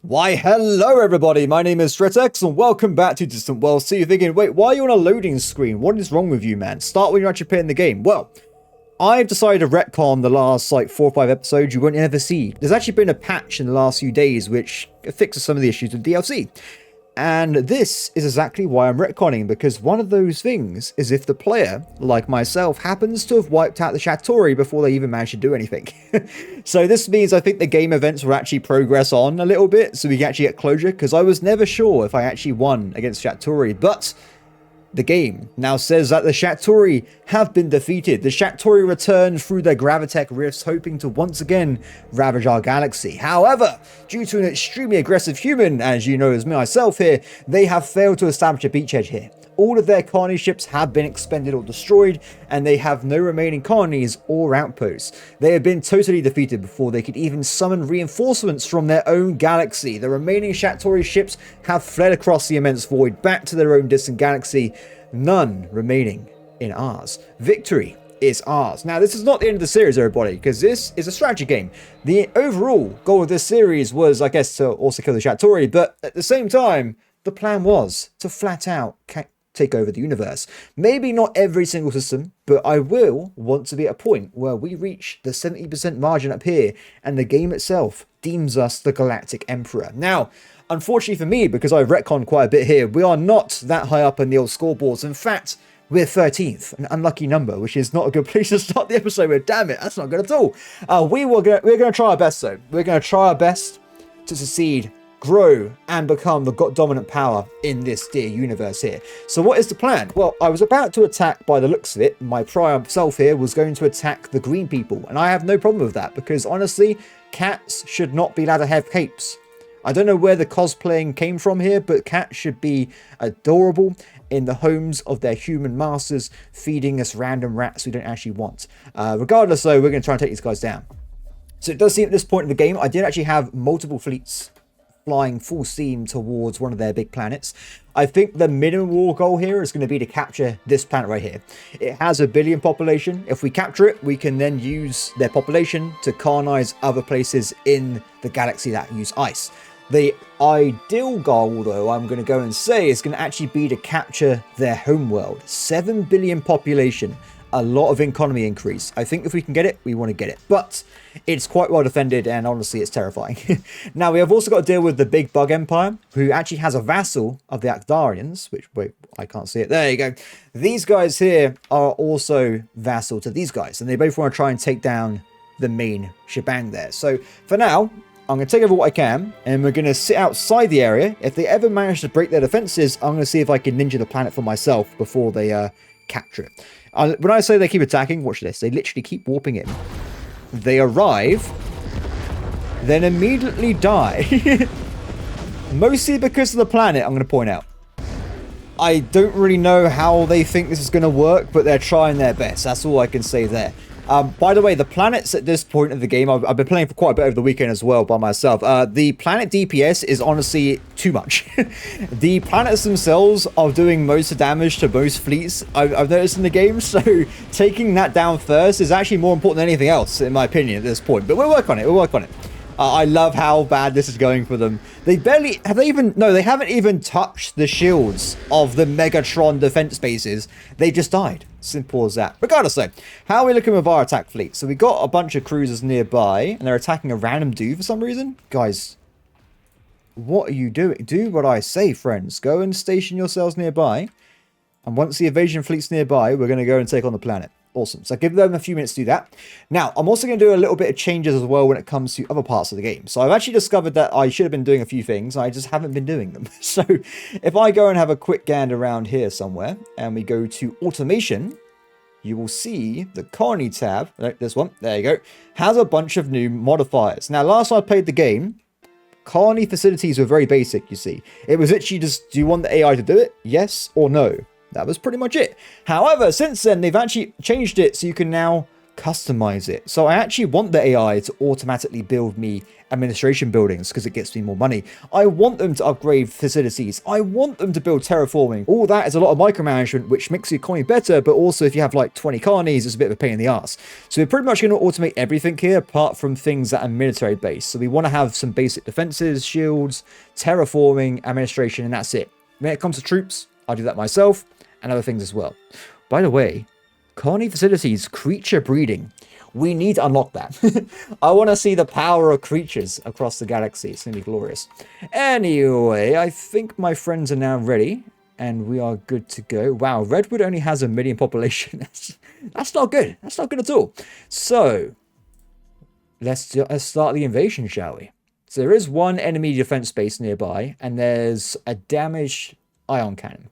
Why, hello everybody, my name is Threatx and welcome back to Distant Worlds. So you're thinking, wait, why are you on a loading screen? What is wrong with you, man? Start when you're actually playing the game. Well, I've decided to retcon the last 4 or 5 episodes you won't ever see. There's actually been a patch in the last few days which fixes some of the issues with DLC. And this is exactly why I'm retconning, because one of those things is if the player, like myself, happens to have wiped out the Shakturi before they even managed to do anything. So this means I think the game events will actually progress on a little bit, so we can actually get closure, because I was never sure if I actually won against Shakturi, but the game now says that the Shakturi have been defeated. The Shakturi return through their Gravitech rifts, hoping to once again ravage our galaxy. However, due to an extremely aggressive human, as you know as myself here, they have failed to establish a beachhead here. All of their colony ships have been expended or destroyed, and they have no remaining colonies or outposts. They have been totally defeated before they could even summon reinforcements from their own galaxy. The remaining Shakturi ships have fled across the immense void back to their own distant galaxy, none remaining in ours. Victory is ours. Now, this is not the end of the series, everybody, because this is a strategy game. The overall goal of this series was, I guess, to also kill the Shakturi, but at the same time, the plan was to flat out take over the universe. Maybe not every single system, but I will want to be at a point where we reach the 70% margin up here and the game itself deems us the Galactic Emperor. Now, unfortunately for me, because I've retconned quite a bit here, we are not that high up in the old scoreboards. In fact, we're 13th, an unlucky number, which is not a good place to start the episode with. Damn it, that's not good at all. We're going to try our best, though. We're going to try our best to succeed, grow, and become the dominant power in this dear universe here. So what is the plan? Well, I was about to attack, by the looks of it. My prior self here was going to attack the green people, and I have no problem with that, because honestly, cats should not be allowed to have capes. I don't know where the cosplaying came from here, but cats should be adorable in the homes of their human masters, feeding us random rats we don't actually want. Regardless, though, we're going to try and take these guys down. So it does seem at this point in the game, I did actually have multiple fleets flying full steam towards one of their big planets. I think the minimum war goal here is going to be to capture this planet right here. It has 1 billion population. If we capture it, we can then use their population to colonize other places in the galaxy that use ice. The ideal goal, though, I'm going to go and say, is going to actually be to capture their homeworld. 7 billion population. A lot of economy increase. I think if we can get it, we want to get it. But it's quite well defended, and honestly, it's terrifying. Now, we have also got to deal with the Big Bug Empire, who actually has a vassal of the Akdarians, which, wait, I can't see it. There you go. These guys here are also vassal to these guys, and they both want to try and take down the main shebang there. So, for now, I'm going to take over what I can, and we're going to sit outside the area. If they ever manage to break their defenses, I'm going to see if I can ninja the planet for myself before they capture it. When I say they keep attacking, watch this. They literally keep warping in. They arrive, then immediately die. Mostly because of the planet, I'm going to point out. I don't really know how they think this is going to work, but they're trying their best. That's all I can say there. By the way, the planets at this point of the game, I've been playing for quite a bit over the weekend as well by myself. The planet DPS is honestly too much. The planets themselves are doing most of the damage to most fleets I've noticed in the game, so taking that down first is actually more important than anything else, in my opinion, at this point. But we'll work on it, we'll work on it. I love how bad this is going for them. They haven't even touched the shields of the Megatron defense bases. They just died. Simple as that. Regardless though, how are we looking with our attack fleet? So we got a bunch of cruisers nearby, and they're attacking a random dude for some reason. Guys, what are you doing? Do what I say, friends. Go and station yourselves nearby. And once the invasion fleet's nearby, we're going to go and take on the planet. Awesome. So give them a few minutes to do that. Now, I'm also going to do a little bit of changes as well when it comes to other parts of the game. So I've actually discovered that I should have been doing a few things. I just haven't been doing them. So if I go and have a quick gander around here somewhere, and we go to automation, you will see the colony tab, this one, there you go, has a bunch of new modifiers. Now, last time I played the game, colony facilities were very basic, you see. It was literally just, do you want the AI to do it? Yes or no? That was pretty much it. However, since then, they've actually changed it so you can now customize it. So I actually want the AI to automatically build me administration buildings because it gets me more money. I want them to upgrade facilities. I want them to build terraforming. All that is a lot of micromanagement, which makes the economy better, but also if you have like 20 colonies, it's a bit of a pain in the ass. So we're pretty much going to automate everything here apart from things that are military based. So we want to have some basic defenses, shields, terraforming, administration, and that's it. When it comes to troops, I'll do that myself and other things as well. By the way, colony facilities, creature breeding. We need to unlock that. I want to see the power of creatures across the galaxy. It's going to be glorious. Anyway, I think my friends are now ready. And we are good to go. Wow, Redwood only has 1 million population. That's not good. That's not good at all. So, let's start the invasion, shall we? So there is one enemy defense base nearby. And there's a damaged ion cannon.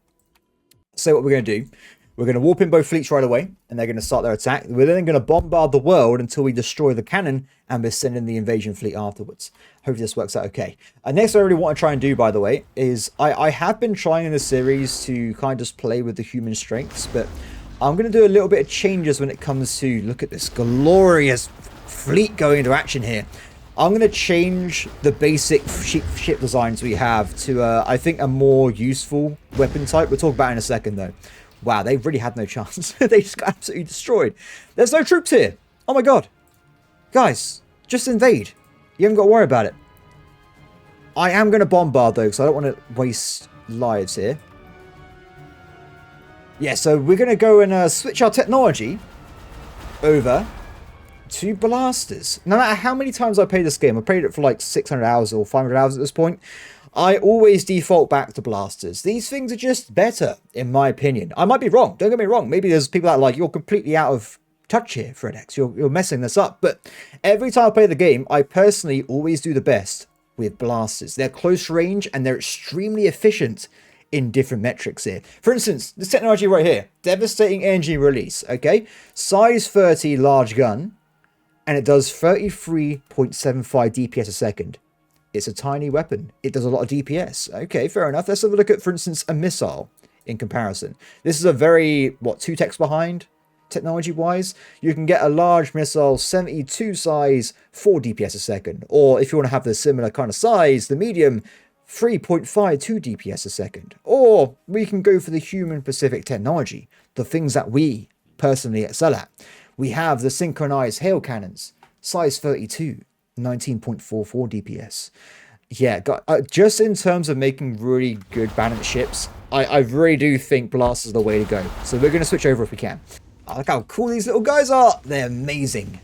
So what we're going to do, we're going to warp in both fleets right away, and they're going to start their attack. We're then going to bombard the world until we destroy the cannon, and we're sending the invasion fleet afterwards. Hopefully this works out okay. Next, I really want to try and do, by the way, is I have been trying in this series to kind of just play with the human strengths, but I'm going to do a little bit of changes when it comes to, look at this glorious fleet going into action here. I'm going to change the basic ship designs we have to, I think, a more useful weapon type. We'll talk about it in a second, though. Wow, they really had no chance. They just got absolutely destroyed. There's no troops here. Oh my god. Guys, just invade. You haven't got to worry about it. I am going to bombard, though, because I don't want to waste lives here. Yeah, so we're going to go and switch our technology over to blasters. No matter how many times I play this game, I played it for like 600 hours or 500 hours at this point, I always default back to blasters. These things are just better, in my opinion. I might be wrong. Don't get me wrong. Maybe there's people that are like, you're completely out of touch here, Threatx. You're messing this up. But every time I play the game, I personally always do the best with blasters. They're close range and they're extremely efficient in different metrics here. For instance, this technology right here, devastating energy release, okay? Size 30 large gun, and it does 33.75 DPS a second. It's a tiny weapon. It does a lot of DPS. Okay, fair enough. Let's have a look at, for instance, a missile in comparison. This is a very, 2 techs behind, technology-wise. You can get a large missile, 72 size, 4 DPS a second. Or if you want to have the similar kind of size, the medium, 3.52 DPS a second. Or we can go for the human-specific technology, the things that we personally excel at. We have the synchronized hail cannons, size 32. 19.44 DPS. Yeah, just in terms of making really good balanced ships, I really do think blasters are the way to go. So we're going to switch over if we can. Oh, look how cool these little guys are. They're amazing.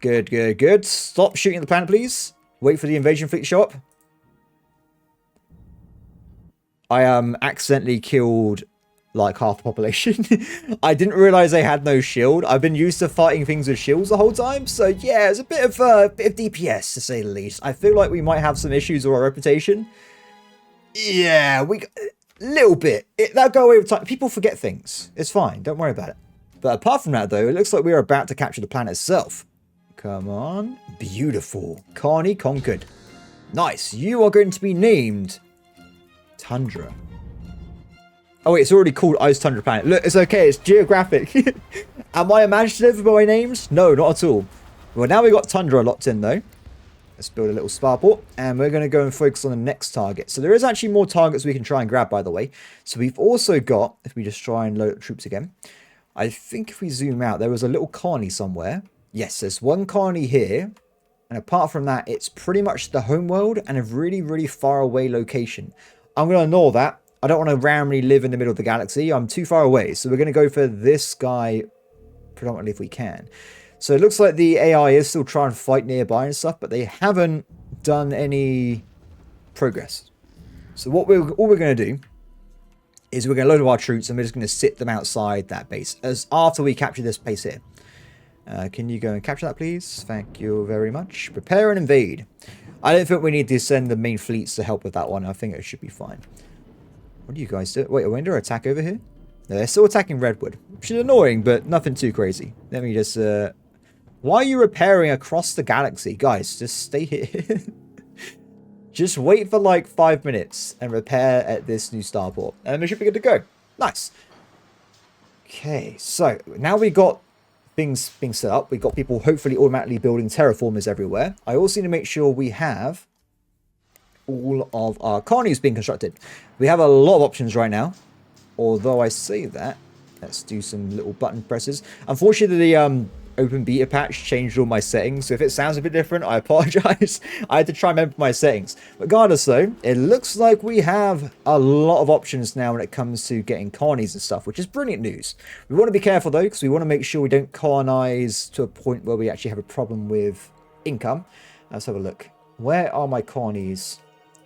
Good, good, good. Stop shooting at the planet, please. Wait for the invasion fleet to show up. I accidentally killed like half the population. I didn't realize they had no shield. I've been used to fighting things with shields the whole time, so yeah, it's a bit of DPS to say the least. I feel like we might have some issues with our reputation. Yeah, a little bit. That'll go away with time. People forget things. It's fine. Don't worry about it. But apart from that, though, it looks like we're about to capture the planet itself. Come on. Beautiful. Carney conquered. Nice. You are going to be named Tundra. Oh wait, it's already called Ice Tundra Planet. Look, it's okay, it's geographic. Am I imaginative by my names? No, not at all. Well, now we've got Tundra locked in though. Let's build a little starport, and we're going to go and focus on the next target. So there is actually more targets we can try and grab, by the way. So we've also got, if we just try and load up troops again, I think if we zoom out, there was a little colony somewhere. Yes, there's one colony here. And apart from that, it's pretty much the homeworld and a really, really far away location. I'm going to ignore that. I don't want to randomly live in the middle of the galaxy. I'm too far away. So we're going to go for this guy predominantly if we can. So it looks like the AI is still trying to fight nearby and stuff, but they haven't done any progress. So all we're going to do is we're going to load up our troops and we're just going to sit them outside that base as after we capture this base here. Can you go and capture that, please? Thank you very much. Prepare and invade. I don't think we need to send the main fleets to help with that one. I think it should be fine. What do you guys do? Wait, are we under attack over here? No, they're still attacking Redwood, which is annoying, but nothing too crazy. Let me just... Why are you repairing across the galaxy? Guys, just stay here. Just wait for like 5 minutes and repair at this new starport. And we should be good to go. Nice. Okay, so now we got being set up. We've got people hopefully automatically building terraformers everywhere. I also need to make sure we have all of our colonies being constructed. We have a lot of options right now. Although I say that, let's do some little button presses. Unfortunately, the open beta patch changed all my settings, so if it sounds a bit different, I apologize. I had to try and remember my settings. Regardless though, it looks like we have a lot of options now when it comes to getting colonies and stuff, which is brilliant news. We want to be careful though, because we want to make sure we don't colonize to a point where we actually have a problem with income. Let's have a look. Where are my colonies?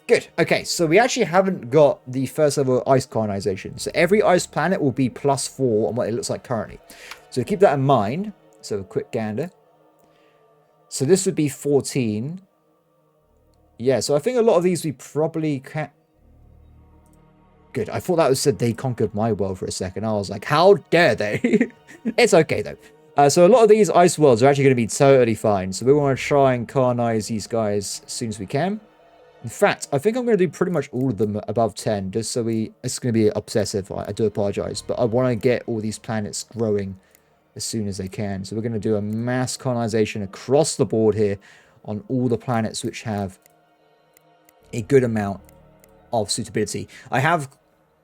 Good. Okay, so we actually haven't got the first level ice colonization. So every ice planet will be +4 on what it looks like currently. So keep that in mind. So a quick gander. So this would be 14. Yeah, so I think a lot of these we probably can... Good. I thought that was said they conquered my world for a second. I was like, how dare they? It's okay, though. So a lot of these ice worlds are actually going to be totally fine. So we want to try and colonize these guys as soon as we can. In fact, I think I'm going to do pretty much all of them above 10, just so it's going to be obsessive. I do apologize, but I want to get all these planets growing as soon as they can. So we're going to do a mass colonization across the board here on all the planets which have a good amount of suitability. I have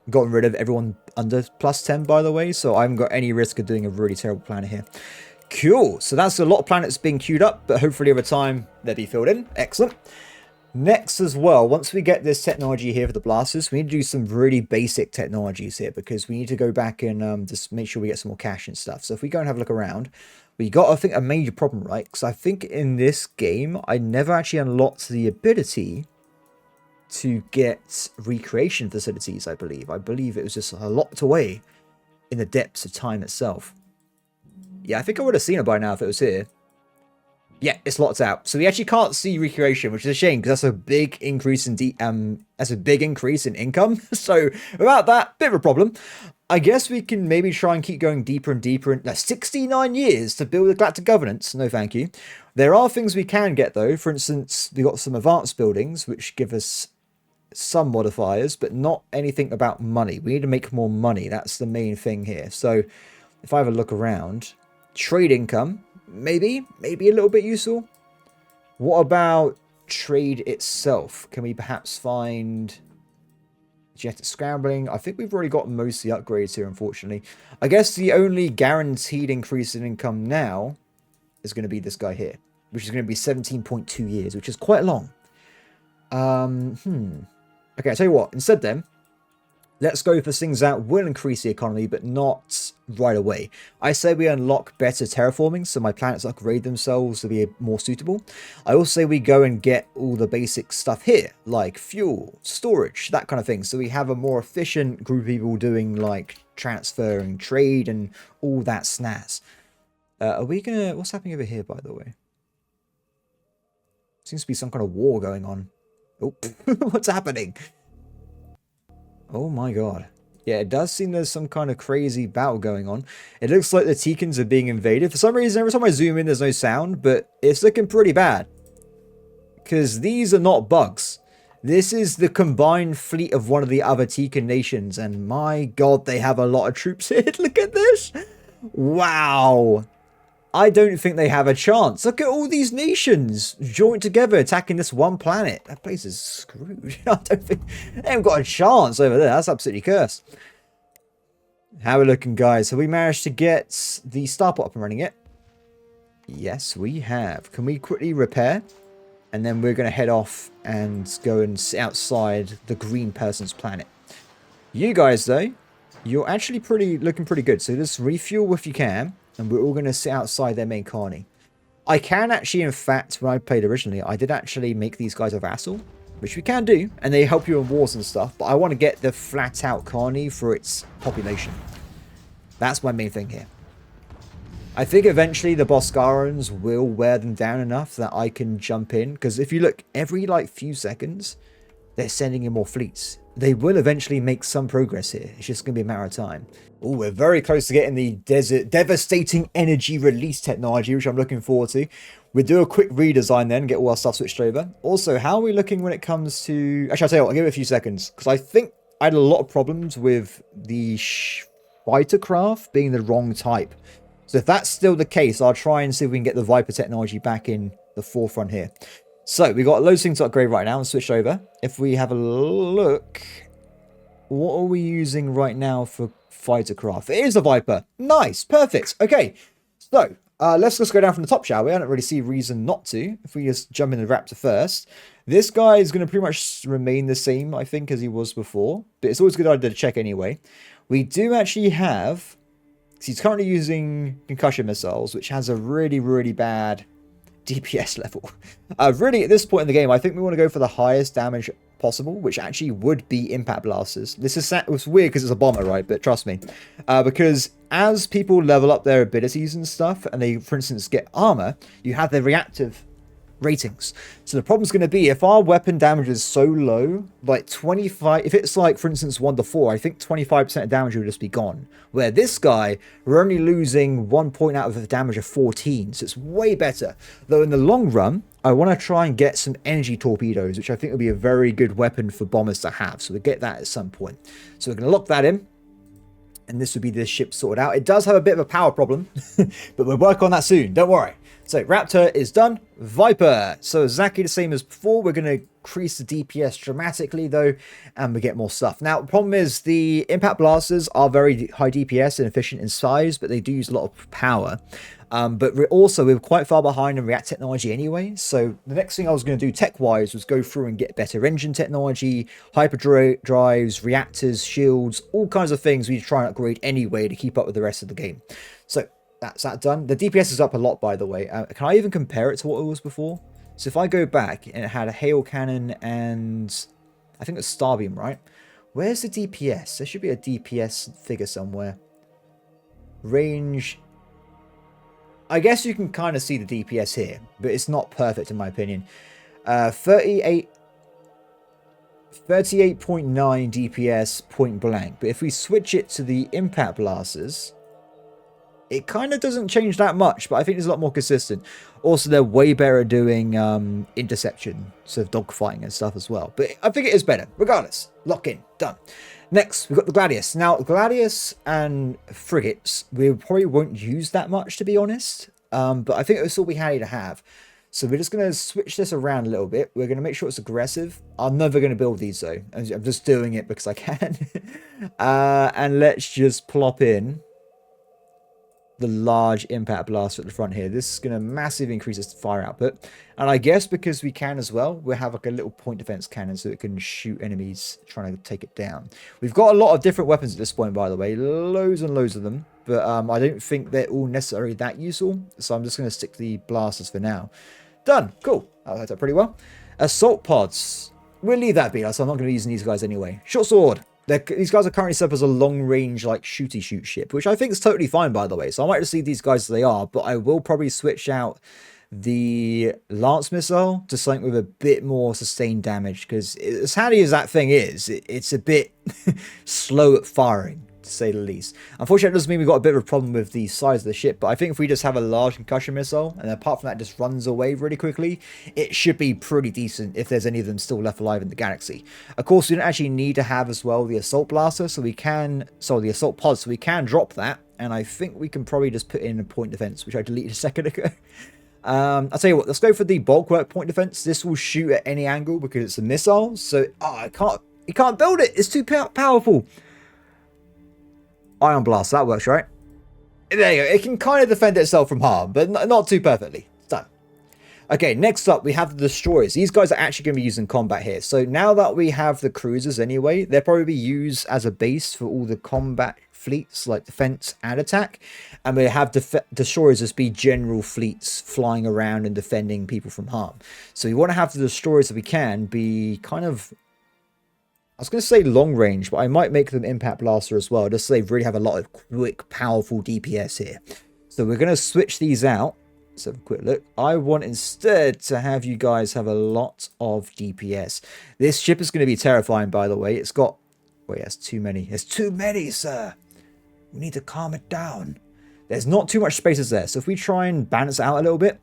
gotten rid of everyone under +10, by the way, so I haven't got any risk of doing a really terrible planet here. Cool. So that's a lot of planets being queued up, but hopefully over time they'll be filled in. Excellent. Next as well, once we get this technology here for the blasters, we need to do some really basic technologies here because we need to go back and just make sure we get some more cash and stuff. So if we go and have a look around, we got, I think, a major problem, right? Because I think in this game, I never actually unlocked the ability to get recreation facilities, I believe. I believe it was just locked away in the depths of time itself. Yeah, I think I would have seen it by now if it was here. Yeah, it's locked out. So we actually can't see recreation, which is a shame because that's a big increase in income. So without that, bit of a problem. I guess we can maybe try and keep going deeper and deeper. 69 years to build a galactic governance. No, thank you. There are things we can get though. For instance, we got some advanced buildings which give us some modifiers, but not anything about money. We need to make more money. That's the main thing here. So if I have a look around, trade income. Maybe a little bit useful. What about trade itself? Can we perhaps find genetic scrambling? I think we've already got most of the upgrades here, unfortunately. I guess the only guaranteed increase in income now is going to be this guy here, which is going to be 17.2 years, which is quite long. Okay, I'll tell you what. Instead then, let's go for things that will increase the economy, but not right away. I say we unlock better terraforming, so my planets upgrade themselves to be more suitable. I also say we go and get all the basic stuff here, like fuel, storage, that kind of thing. So we have a more efficient group of people doing like transfer and trade and all that snazz. Are we gonna... What's happening over here, by the way? Seems to be some kind of war going on. Oh, what's happening? Oh my god. Yeah, it does seem there's some kind of crazy battle going on. It looks like the Teekans are being invaded. For some reason, every time I zoom in, there's no sound, but it's looking pretty bad. Because these are not bugs. This is the combined fleet of one of the other Teekan nations, and my god, they have a lot of troops here. Look at this! Wow! I don't think they have a chance. Look at all these nations joined together attacking this one planet. That place is screwed. I don't think they haven't got a chance over there. That's absolutely cursed. How are we looking, guys? Have we managed to get the starport up and running yet? Yes, we have. Can we quickly repair? And then we're going to head off and go and sit outside the green person's planet. You guys, though, you're actually looking pretty good. So just refuel if you can. And we're all going to sit outside their main colony. I can actually, in fact, when I played originally, I did actually make these guys a vassal, which we can do, and they help you in wars and stuff, but I want to get the flat-out colony for its population. That's my main thing here. I think eventually the Boscarans will wear them down enough that I can jump in, because if you look, every, like, few seconds, they're sending in more fleets. They will eventually make some progress here. It's just going to be a matter of time. Oh, we're very close to getting the devastating energy release technology, which I'm looking forward to. We'll do a quick redesign then, get all our stuff switched over. Also, how are we looking when it comes to... Actually, I'll tell you what, I'll give it a few seconds. Because I think I had a lot of problems with the fighter craft being the wrong type. So if that's still the case, I'll try and see if we can get the Viper technology back in the forefront here. So we've got loads of things to upgrade right now and switch over. If we have a look, what are we using right now for fighter craft? It is a Viper. Nice, perfect. Okay, so let's just go down from the top, shall we? I don't really see a reason not to. If we just jump in the Raptor first. This guy is going to pretty much remain the same, I think, as he was before. But it's always a good idea to check anyway. We do actually have... He's currently using concussion missiles, which has a really, really bad DPS level. Really, at this point in the game, I think we want to go for the highest damage possible, which actually would be impact blasters. This is it's weird because it's a bomber, right? But trust me, because as people level up their abilities and stuff, and they, for instance, get armor, you have their reactive ratings. So the problem's going to be if our weapon damage is so low, like 25, if it's like, for instance, 1 to 4, I think 25% of damage will just be gone. Where this guy, we're only losing 1 point out of the damage of 14, so it's way better. Though in the long run, I want to try and get some energy torpedoes, which I think would be a very good weapon for bombers to have. So we'll get that at some point. So we're going to lock that in. And this would be this ship sorted out. It does have a bit of a power problem, but we'll work on that soon. Don't worry. So Raptor is done. Viper. So exactly the same as before. We're going to increase the DPS dramatically though, and we get more stuff. Now, the problem is the impact blasters are very high DPS and efficient in size, but they do use a lot of power. But we're quite far behind in react technology anyway. So the next thing I was going to do tech-wise was go through and get better engine technology, hyperdrives, reactors, shields, all kinds of things we try and upgrade anyway to keep up with the rest of the game. So that's that done. The DPS is up a lot, by the way. Can I even compare it to what it was before? So if I go back and it had a hail cannon and I think it's starbeam, right? Where's the DPS? There should be a DPS figure somewhere. Range. I guess you can kind of see the DPS here, but it's not perfect in my opinion. 38.9 DPS point blank. But if we switch it to the impact blasters, it kind of doesn't change that much, but I think it's a lot more consistent. Also, they're way better at doing interception, so dogfighting and stuff as well. But I think it is better. Regardless, lock in, done. Next, we've got the Gladius. Now, Gladius and frigates, we probably won't use that much, to be honest. But I think it's all we had to have. So we're just going to switch this around a little bit. We're going to make sure it's aggressive. I'm never going to build these, though. I'm just doing it because I can. And let's just plop in the large impact blaster at the front here. This is going to massively increase its fire output. And I guess because we can as well, we'll have like a little point defense cannon so it can shoot enemies trying to take it down. We've got a lot of different weapons at this point, by the way. Loads and loads of them. But I don't think they're all necessarily that useful. So I'm just going to stick to the blasters for now. Done. Cool. That worked out pretty well. Assault pods. We'll leave that be. So I'm not going to be using these guys anyway. Short sword. These guys are currently set up as a long-range, like, shooty shoot ship, which I think is totally fine, by the way. So I might just leave these guys as they are, but I will probably switch out the Lance missile to something with a bit more sustained damage, because as handy as that thing is, it's a bit slow at firing, to say the least. Unfortunately, it does mean we've got a bit of a problem with the size of the ship, but I think if we just have a large concussion missile, and apart from that just runs away really quickly, it should be pretty decent if there's any of them still left alive in the galaxy. Of course, we don't actually need to have as well the assault blaster, the assault pod, so we can drop that, and I think we can probably just put in a point defense, which I deleted a second ago. I'll tell you what, let's go for the bulkwork point defense. This will shoot at any angle because it's a missile, so you can't build it, it's too powerful. Ion Blast, that works, right? There you go. It can kind of defend itself from harm, but not too perfectly. It's done. Okay, next up, we have the destroyers. These guys are actually going to be used in combat here. So now that we have the cruisers anyway, they'll probably be used as a base for all the combat fleets, like defense and attack. And we have destroyers as be general fleets flying around and defending people from harm. So we want to have the destroyers, if we can, be kind of... I was going to say long range, but I might make them impact blaster as well, just so they really have a lot of quick, powerful DPS here. So we're going to switch these out. Let's have a quick look. I want instead to have you guys have a lot of DPS. This ship is going to be terrifying, by the way. It's got... Wait, that's too many. There's too many, sir. We need to calm it down. There's not too much spaces there. So if we try and balance it out a little bit.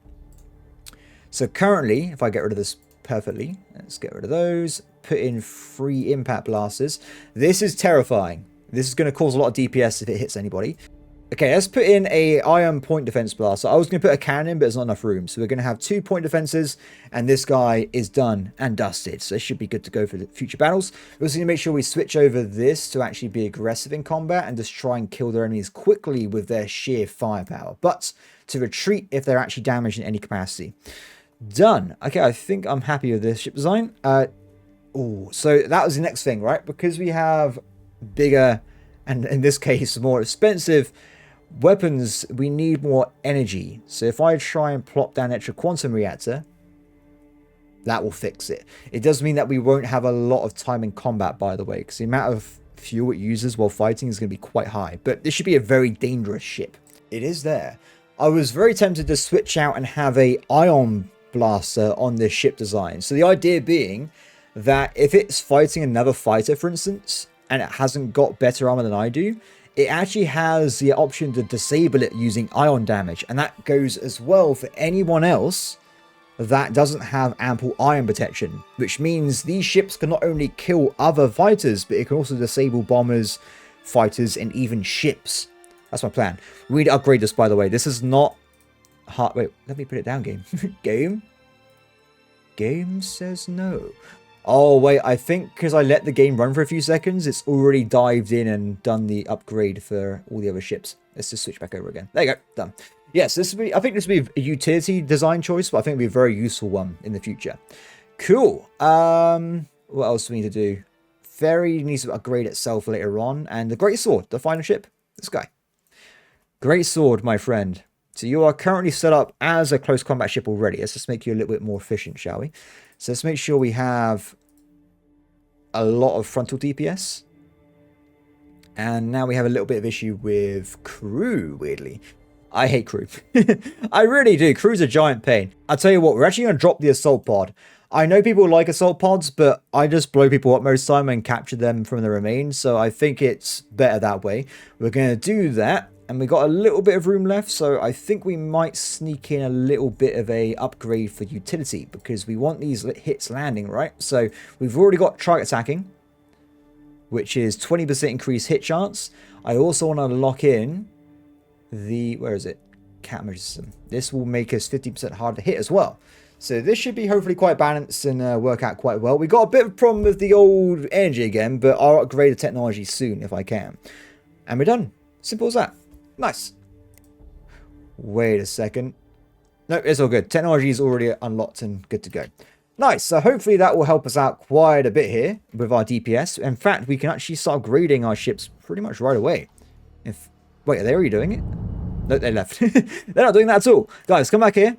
So currently, if I get rid of this perfectly, let's get rid of those. Put in 3 impact blasters. This is terrifying. This is going to cause a lot of DPS if it hits anybody. Okay, let's put in a iron point defense blaster. I was going to put a cannon, but there's not enough room. So we're going to have 2 point defenses, and this guy is done and dusted. So it should be good to go for the future battles. We also need to make sure we switch over this to actually be aggressive in combat and just try and kill their enemies quickly with their sheer firepower. But to retreat if they're actually damaged in any capacity. Done. Okay, I think I'm happy with this ship design. So that was the next thing, right? Because we have bigger, and in this case, more expensive weapons, we need more energy. So if I try and plop down an extra quantum reactor, that will fix it. It does mean that we won't have a lot of time in combat, by the way, because the amount of fuel it uses while fighting is going to be quite high. But this should be a very dangerous ship. It is there. I was very tempted to switch out and have a ion blaster on this ship design. So the idea being that if it's fighting another fighter, for instance, and it hasn't got better armor than I do, it actually has the option to disable it using ion damage, and that goes as well for anyone else that doesn't have ample ion protection, which means these ships can not only kill other fighters, but it can also disable bombers, fighters, and even ships. That's my plan. We need to upgrade this, by the way. This is not hard. Wait, let me put it down, game. Game says no. Oh, wait, I think because I let the game run for a few seconds, it's already dived in and done the upgrade for all the other ships. Let's just switch back over again. There you go, done. Yes, this would be, I think this would be a utility design choice, but I think it would be a very useful one in the future. Cool. What else do we need to do? Ferry needs to upgrade itself later on, and the Great Sword, the final ship, this guy. Great Sword, my friend. So you are currently set up as a close combat ship already. Let's just make you a little bit more efficient, shall we? So let's make sure we have a lot of frontal DPS. And now we have a little bit of issue with crew, weirdly. I hate crew. I really do. Crew's a giant pain. I'll tell you what, we're actually going to drop the assault pod. I know people like assault pods, but I just blow people up most of the time and capture them from the remains. So I think it's better that way. We're going to do that. And we got a little bit of room left, so I think we might sneak in a little bit of a upgrade for utility, because we want these hits landing, right? So we've already got trike attacking, which is 20% increased hit chance. I also want to lock in the, where is it? Cat system. This will make us 50% harder to hit as well. So this should be hopefully quite balanced and work out quite well. We got a bit of a problem with the old energy again, but I'll upgrade the technology soon if I can. And we're done. Simple as that. Nice. Wait a second. No, it's all good. Technology is already unlocked and good to go. Nice. So hopefully that will help us out quite a bit here with our DPS. In fact, we can actually start grading our ships pretty much right away. Wait, are they already doing it? No, they left. They're not doing that at all. Guys, come back here.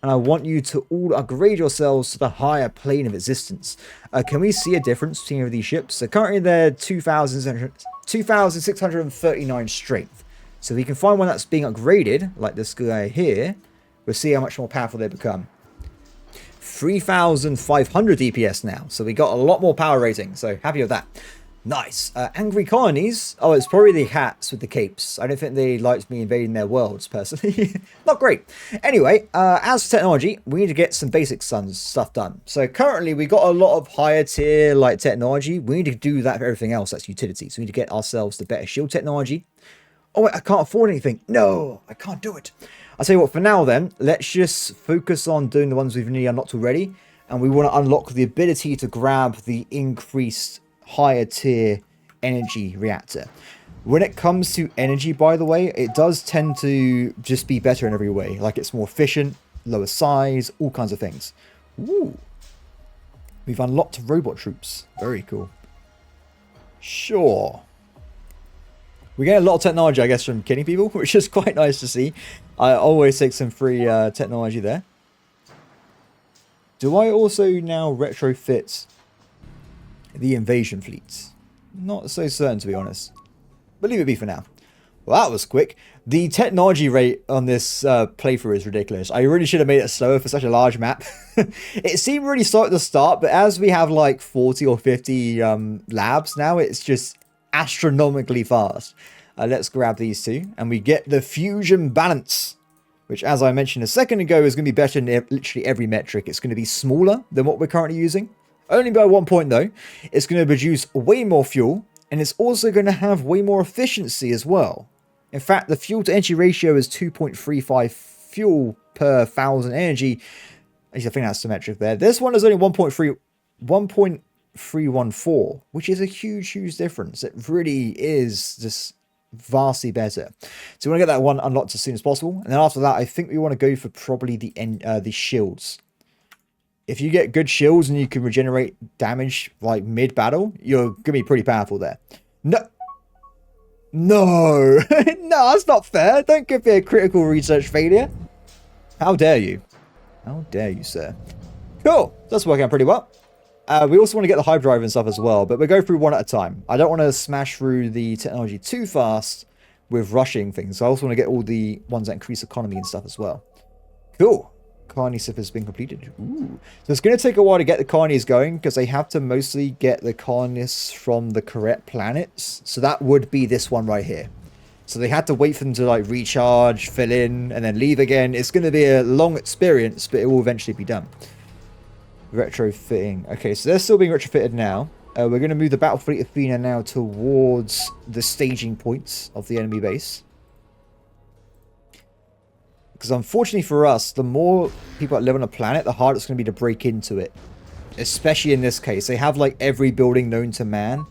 And I want you to all upgrade yourselves to the higher plane of existence. Can we see a difference between these ships? So currently they're 2,639 strength. So if we can find one that's being upgraded, like this guy here, we'll see how much more powerful they become. 3,500 DPS now. So we got a lot more power rating. So happy with that. Nice. Angry colonies. Oh, it's probably the hats with the capes. I don't think they liked me invading their worlds, personally. Not great. Anyway, as for technology, we need to get some basic stuff done. So currently, we got a lot of higher tier like technology. We need to do that for everything else. That's utility. So we need to get ourselves the better shield technology. Oh, wait, I can't afford anything. No, I can't do it. I'll tell you what, for now then, let's just focus on doing the ones we've nearly unlocked already. And we want to unlock the ability to grab the increased higher tier energy reactor. When it comes to energy, by the way, it does tend to just be better in every way. Like it's more efficient, lower size, all kinds of things. Ooh. We've unlocked robot troops. Very cool. Sure. We get a lot of technology, I guess, from killing people, which is quite nice to see. I always take some free technology there. Do I also now retrofit the invasion fleets? Not so certain, to be honest. But leave it be for now. Well, that was quick. The technology rate on this playthrough is ridiculous. I really should have made it slower for such a large map. It seemed really slow at the start, but as we have like 40 or 50 labs now, it's just astronomically fast. Let's grab these two, and we get the fusion balance, which, as I mentioned a second ago, is going to be better in literally every metric. It's going to be smaller than what we're currently using. Only by 1 point, though. It's going to produce way more fuel, and it's also going to have way more efficiency as well. In fact, the fuel to energy ratio is 2.35 fuel per 1,000 energy. I think that's symmetric there. This one is only 1.314, which is a huge difference. It really is just vastly better. So we want to get that one unlocked as soon as possible. And then after that, I think we want to go for probably the shields. If you get good shields and you can regenerate damage like mid-battle, you're going to be pretty powerful there. No, no, that's not fair. Don't give me a critical research failure. How dare you? How dare you, sir? Cool. That's working out pretty well. We also want to get the hyperdrive and stuff as well, but we'll go through one at a time. I don't want to smash through the technology too fast with rushing things. So I also want to get all the ones that increase economy and stuff as well. Cool. Colony sip has been completed. Ooh. So it's going to take a while to get the colonies going because they have to mostly get the colonists from the correct planets. So that would be this one right here. So they had to wait for them to like recharge, fill in, and then leave again. It's going to be a long experience, but it will eventually be done. Retrofitting. Okay, so they're still being retrofitted now. We're going to move the Battle Fleet Athena now towards the staging points of the enemy base. Because unfortunately for us, the more people that live on a planet, the harder it's going to be to break into it. Especially in this case. They have like every building known to man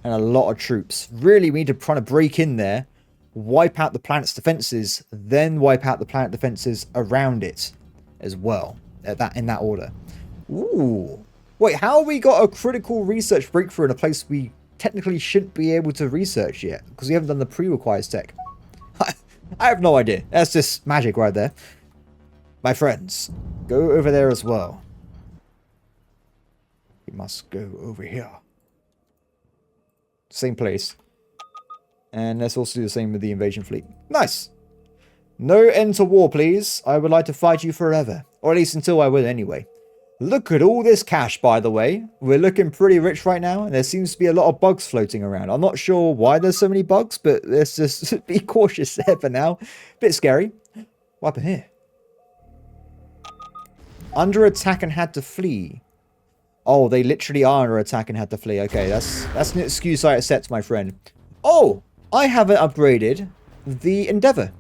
and a lot of troops. Really, we need to try to break in there, wipe out the planet's defenses, then wipe out the planet defenses around it as well. In that order. Ooh. Wait, how have we got a critical research breakthrough in a place we technically shouldn't be able to research yet? Because we haven't done the pre-requires tech. I have no idea. That's just magic right there. My friends, go over there as well. We must go over here. Same place. And let's also do the same with the invasion fleet. Nice. No end to war, please. I would like to fight you forever. Or at least until I win anyway. Look at all this cash, by the way. We're looking pretty rich right now, and there seems to be a lot of bugs floating around. I'm not sure why there's so many bugs, but let's just be cautious there for now. Bit scary. What happened here? Under attack and had to flee. Oh, they literally are under attack and had to flee. Okay, that's an excuse I accept, my friend. Oh, I haven't upgraded the Endeavor.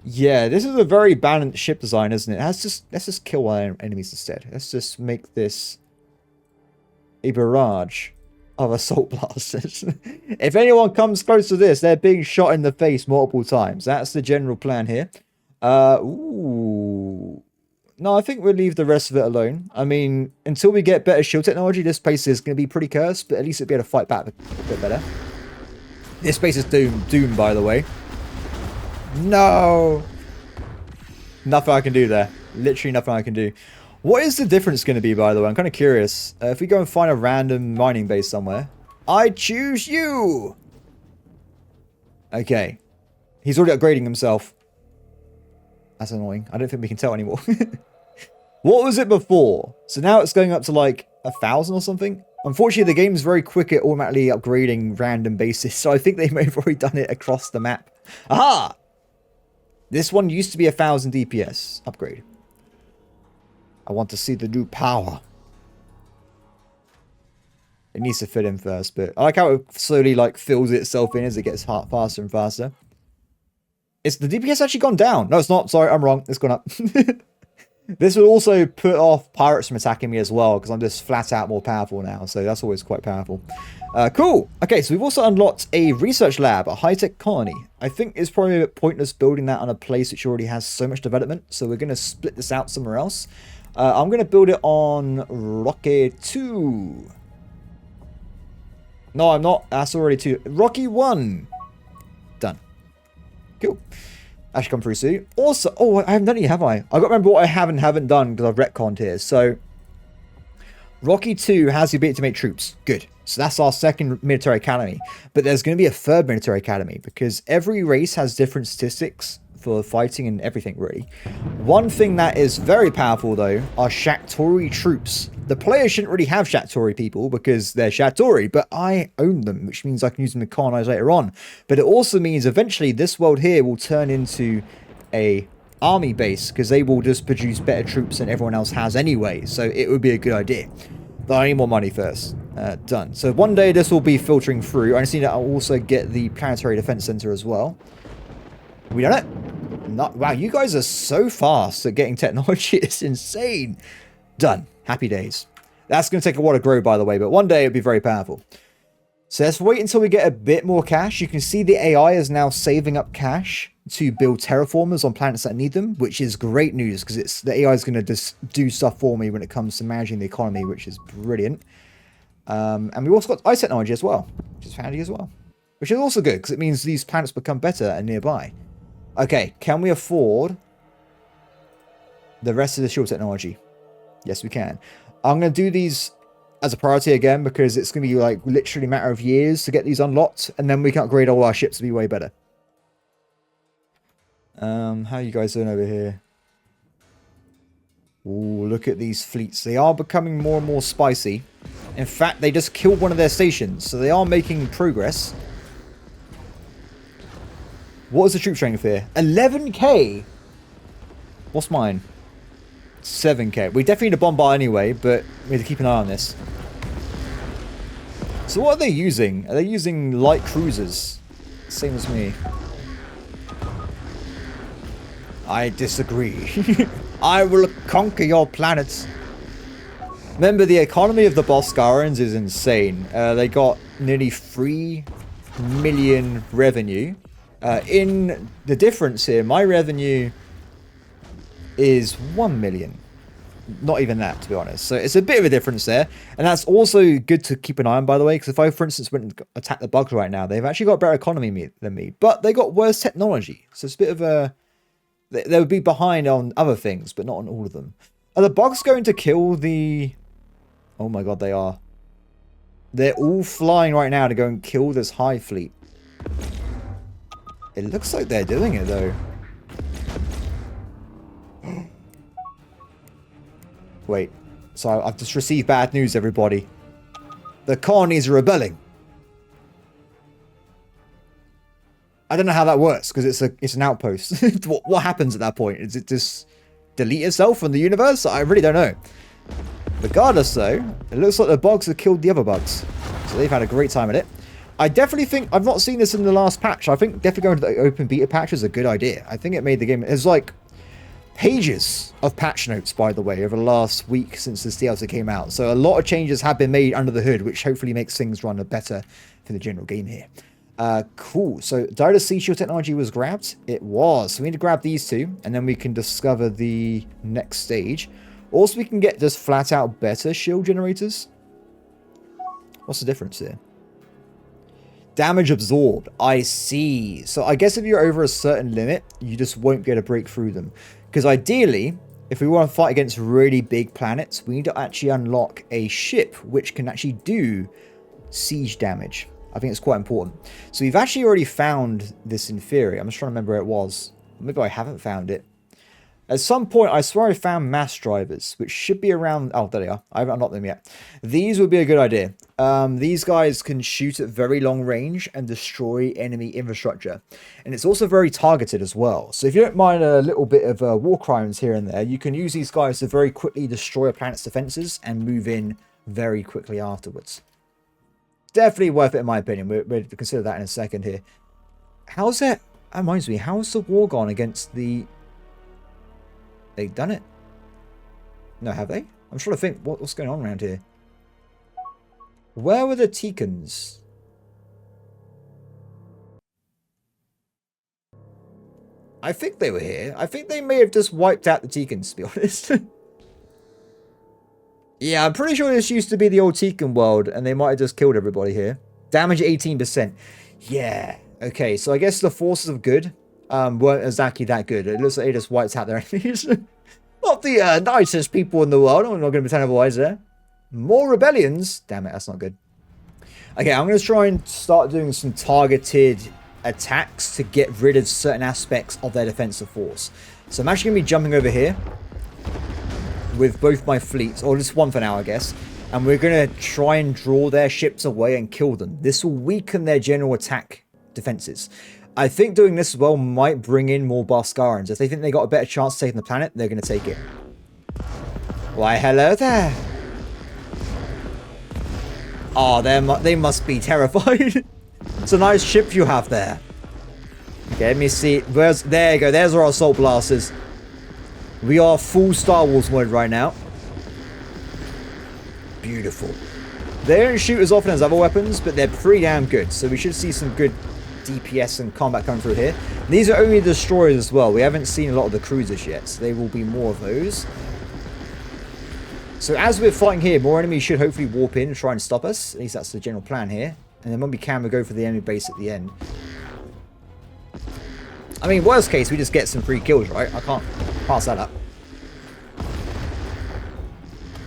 Yeah, this is a very balanced ship design, isn't it? Let's just kill our enemies instead. Let's just make this a barrage of assault blasters. If anyone comes close to this, they're being shot in the face multiple times. That's the general plan here. Ooh. No, I think we'll leave the rest of it alone. I mean, until we get better shield technology, this place is going to be pretty cursed, but at least it'll be able to fight back a bit better. This place is doomed, by the way. No! Nothing I can do there. Literally nothing I can do. What is the difference going to be, by the way? I'm kind of curious. If we go and find a random mining base somewhere. I choose you! Okay. He's already upgrading himself. That's annoying. I don't think we can tell anymore. What was it before? So now it's going up to like 1,000 or something? Unfortunately, the game's very quick at automatically upgrading random bases. So I think they may have already done it across the map. Aha! This one used to be 1,000 DPS upgrade. I want to see the new power. It needs to fit in first, but I like how it slowly like fills itself in as it gets faster and faster. Is the DPS actually gone down? No, it's not. Sorry, I'm wrong. It's gone up. This will also put off pirates from attacking me as well, because I'm just flat out more powerful now. So that's always quite powerful. Cool. Okay, so we've also unlocked a research lab, a high-tech colony. I think it's probably a bit pointless building that on a place which already has so much development. So we're going to split this out somewhere else. I'm going to build it on Rocky 2. No, I'm not. That's already 2. Rocky 1. Done. Cool. That should come through soon. Also, oh, I haven't done it yet, have I? I've got to remember what I haven't done because I've retconned here. So, Rocky 2 has the ability to make troops. Good. So that's our second military academy. But there's going to be a third military academy because every race has different statistics for fighting and everything, really. One thing that is very powerful, though, are Shakturi troops. The players shouldn't really have Shakturi people because they're Shakturi, but I own them, which means I can use them to colonize later on. But it also means eventually this world here will turn into a army base because they will just produce better troops than everyone else has anyway. So it would be a good idea. But I need more money first. Done. So one day this will be filtering through. I just need to also get the Planetary Defense Center as well. We done it? Not, wow, you guys are so fast at getting technology. It's insane. Done. Happy days. That's going to take a while to grow, by the way, but one day it'll be very powerful. So let's wait until we get a bit more cash. You can see the AI is now saving up cash to build terraformers on planets that need them, which is great news because the AI is going to just do stuff for me when it comes to managing the economy, which is brilliant. And we've also got ice technology as well, which is handy as well. Which is also good because it means these planets become better and nearby. Okay, can we afford the rest of the shield technology? Yes, we can. I'm going to do these as a priority again because it's going to be like literally a matter of years to get these unlocked, and then we can upgrade all our ships to be way better. How are you guys doing over here? Ooh, look at these fleets. They are becoming more and more spicy. In fact, they just killed one of their stations, so they are making progress. What is the troop strength here? 11k! What's mine? 7k. We definitely need to bombard anyway, but we need to keep an eye on this. So what are they using? Are they using light cruisers? Same as me. I disagree. I will conquer your planets. Remember, the economy of the Boskarans is insane. They got nearly 3 million revenue. In the difference here, my revenue is 1 million. Not even that, to be honest. So it's a bit of a difference there. And that's also good to keep an eye on, by the way, because if I, for instance, went and attacked the bugs right now, they've actually got a better economy than me. But they got worse technology. So it's a bit of a... They would be behind on other things, but not on all of them. Are the bugs going to kill the... Oh my god, they are. They're all flying right now to go and kill this hive fleet. It looks like they're doing it, though. Wait. So I've just received bad news, everybody. The colonies are rebelling. I don't know how that works, because it's an outpost. What happens at that point? Is it just delete itself from the universe? I really don't know. Regardless, though, it looks like the bugs have killed the other bugs. So they've had a great time at it. I definitely think... I've not seen this in the last patch. I think definitely going to the open beta patch is a good idea. I think it made the game... There's like pages of patch notes, by the way, over the last week since this DLC came out. So a lot of changes have been made under the hood, which hopefully makes things run better for the general game here. Cool. So Dire Sea Shield technology was grabbed. It was. So we need to grab these two, and then we can discover the next stage. Also, we can get just flat out better shield generators. What's the difference here? Damage absorbed. I see. So I guess if you're over a certain limit, you just won't be able to break through them. Because ideally, if we want to fight against really big planets, we need to actually unlock a ship which can actually do siege damage. I think it's quite important. So we've actually already found this in theory. I'm just trying to remember where it was. Maybe I haven't found it. At some point, I swear I found mass drivers, which should be around... Oh, there they are. I haven't unlocked them yet. These would be a good idea. These guys can shoot at very long range and destroy enemy infrastructure. And it's also very targeted as well. So if you don't mind a little bit of war crimes here and there, you can use these guys to very quickly destroy a planet's defenses and move in very quickly afterwards. Definitely worth it in my opinion. We'll consider that in a second here. How's that? That reminds me, how's the war gone against the... They've done it? No, have they? I'm trying to think what's going on around here. Where were the Teekans? I think they were here. I think they may have just wiped out the Teekans, to be honest. Yeah, I'm pretty sure this used to be the old Teekan world, and they might have just killed everybody here. Damage 18%. Yeah. Okay, so I guess the forces of good weren't exactly that good. It looks like they just wiped out their enemies. Not the nicest people in the world. I'm not going to pretend otherwise there. More rebellions. Damn it, that's not good. Okay, I'm going to try and start doing some targeted attacks to get rid of certain aspects of their defensive force. So I'm actually going to be jumping over here with both my fleets, or just one for now, I guess. And we're going to try and draw their ships away and kill them. This will weaken their general attack defenses. I think doing this as well might bring in more Boskarans. If they think they got a better chance of taking the planet, they're going to take it. Why, hello there. Oh, they must be terrified. It's a nice ship you have there. Okay, let me see. There you go. There's our assault blasters. We are full Star Wars mode right now. Beautiful. They don't shoot as often as other weapons, but they're pretty damn good. So we should see some good DPS and combat coming through here. These are only destroyers as well. We haven't seen a lot of the cruisers yet, so there will be more of those. So as we're fighting here, more enemies should hopefully warp in and try and stop us. At least that's the general plan here. And then when we can, we go for the enemy base at the end. I mean, worst case, we just get some free kills, right? I can't pass that up.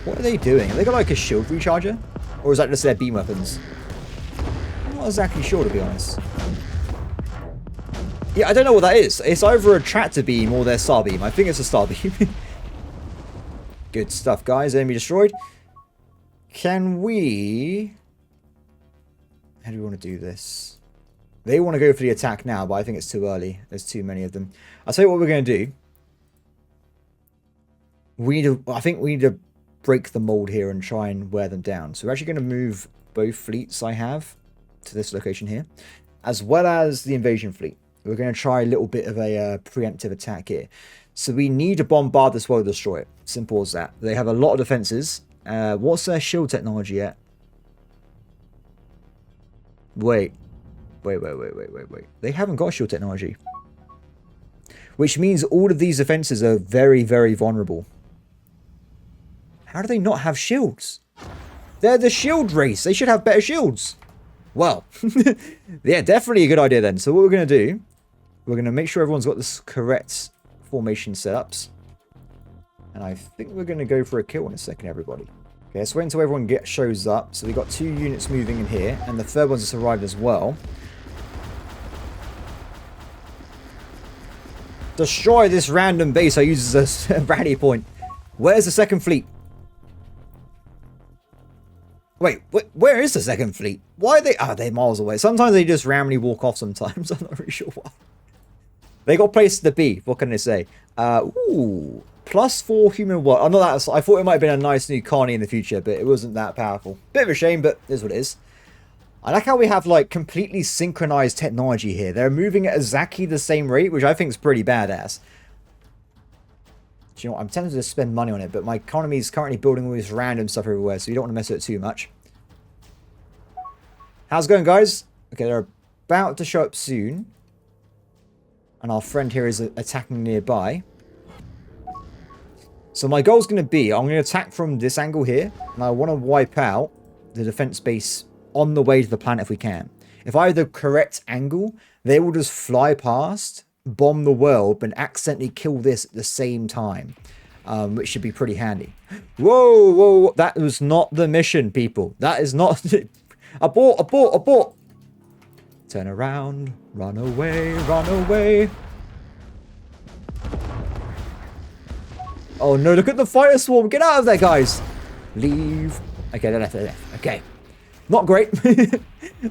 What are they doing? Have they got like a shield recharger? Or is that just their beam weapons? I'm not exactly sure, to be honest. Yeah, I don't know what that is. It's either a tractor beam or their star beam. I think it's a star beam. Good stuff, guys. Enemy destroyed. Can we... How do we want to do this? They want to go for the attack now, but I think it's too early. There's too many of them. I'll tell you what we're going to do. I think we need to break the mold here and try and wear them down. So we're actually going to move both fleets I have to this location here, as well as the invasion fleet. We're going to try a little bit of a preemptive attack here. So we need to bombard this world to destroy it. Simple as that. They have a lot of defenses. What's their shield technology at? Wait. They haven't got shield technology. Which means all of these defenses are very, very vulnerable. How do they not have shields? They're the shield race. They should have better shields. Well, yeah, definitely a good idea then. So what we're going to do, we're going to make sure everyone's got the correct formation setups. And I think we're going to go for a kill in a second, everybody. Okay, let's wait until everyone shows up. So we've got 2 units moving in here, and the third one's just arrived as well. Destroy this random base I use as a rally point. Where's the second fleet? Wait, where is the second fleet? Why are they... Oh, they're miles away. Sometimes they just randomly walk off sometimes. I'm not really sure why. They got places to be. What can I say? Ooh. +4 human work. Oh, no, that's... I thought it might have been a nice new Carney in the future, but it wasn't that powerful. Bit of a shame, but it is what it is. I like how we have, like, completely synchronized technology here. They're moving at exactly the same rate, which I think is pretty badass. Do you know what? I'm tempted to spend money on it, but my economy is currently building all this random stuff everywhere, so you don't want to mess with it too much. How's it going, guys? Okay, they're about to show up soon. And our friend here is attacking nearby. So my goal is going to be, I'm going to attack from this angle here, and I want to wipe out the defense base on the way to the planet if we can. If I have the correct angle, they will just fly past, bomb the world, but accidentally kill this at the same time, which should be pretty handy. Whoa, that was not the mission, people. That is not... Abort! Turn around, run away. Oh no, look at the fire swarm. Get out of there, guys. Leave. Okay, they left. Okay. Not great.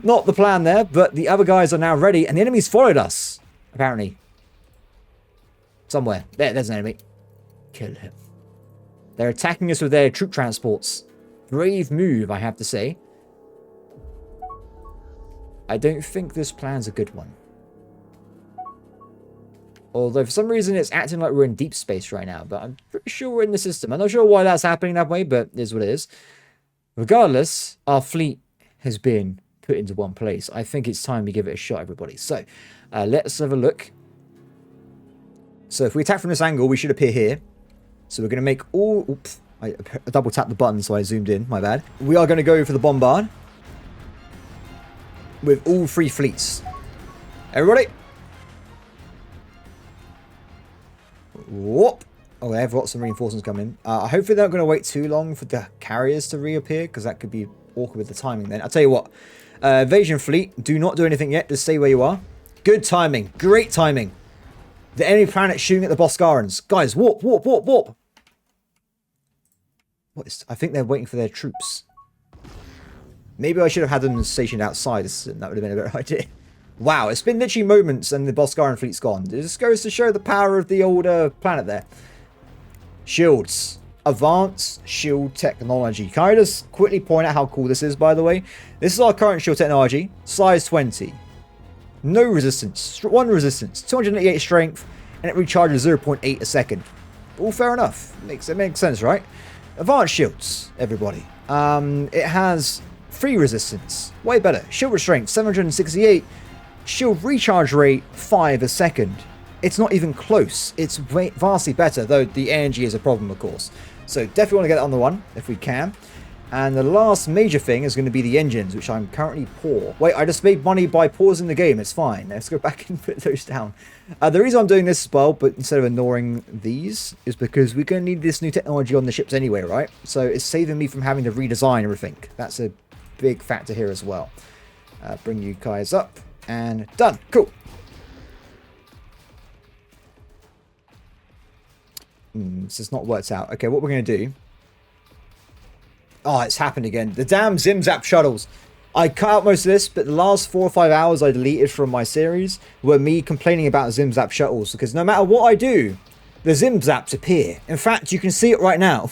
Not the plan there, but the other guys are now ready, and the enemy's followed us, apparently. Somewhere. There's an enemy. Kill him. They're attacking us with their troop transports. Brave move, I have to say. I don't think this plan's a good one. Although, for some reason, it's acting like we're in deep space right now. But I'm pretty sure we're in the system. I'm not sure why that's happening that way, but it is what it is. Regardless, our fleet has been put into one place. I think it's time we give it a shot, everybody. So, let's have a look. So, if we attack from this angle, we should appear here. So, we're going to make all... Oops, I double tapped the button, so I zoomed in. My bad. We are going to go for the bombard. With all 3 fleets. Everybody. Whoop. Oh, they have lots of reinforcements coming. Hopefully they're not going to wait too long for the carriers to reappear, because that could be awkward with the timing then. I'll tell you what. Invasion fleet, do not do anything yet. Just stay where you are. Good timing. Great timing. The enemy planet shooting at the Boscarans. Guys, warp. What is... I think they're waiting for their troops. Maybe I should have had them stationed outside. That would have been a better idea. Wow, it's been literally moments and the Boscaran fleet's gone. It just goes to show the power of the older planet there. Shields. Advanced shield technology. Can I just quickly point out how cool this is, by the way? This is our current shield technology. Size 20. No resistance. 1 resistance. 288 strength. And it recharges 0.8 a second. All fair enough. It makes sense, right? Advanced shields, everybody. It has 3 resistance. Way better. Shield restraint, 768. Shield recharge rate, 5 a second. It's not even close. It's vastly better, though the energy is a problem, of course. So definitely want to get that on the one, if we can. And the last major thing is going to be the engines, which I'm currently poor. Wait, I just made money by pausing the game. It's fine. Let's go back and put those down. The reason I'm doing this as well, but instead of ignoring these, is because we're going to need this new technology on the ships anyway, right? So it's saving me from having to redesign everything. That's a big factor here as well. Bring you guys up. And done. Cool. This has not worked out. Okay, what we're going to do... Oh, it's happened again. The damn Zimzap shuttles. I cut out most of this, but the last 4 or 5 hours I deleted from my series were me complaining about Zimzap shuttles. Because no matter what I do, the Zimzaps appear. In fact, you can see it right now.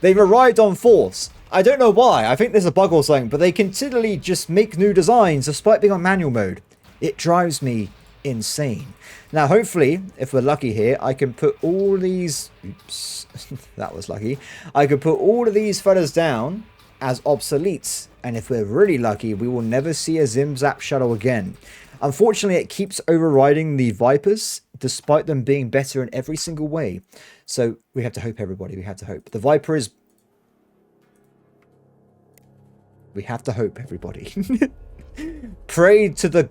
They've arrived on force. I don't know why. I think there's a bug or something, but they continually just make new designs despite being on manual mode. It drives me insane. Now, hopefully, if we're lucky here, I can put all these... Oops, that was lucky. I could put all of these fellas down as obsoletes. And if we're really lucky, we will never see a Zimzap shuttle again. Unfortunately, it keeps overriding the Vipers, despite them being better in every single way. So we have to hope, everybody. We have to hope. The Viper is... We have to hope, everybody. Pray to the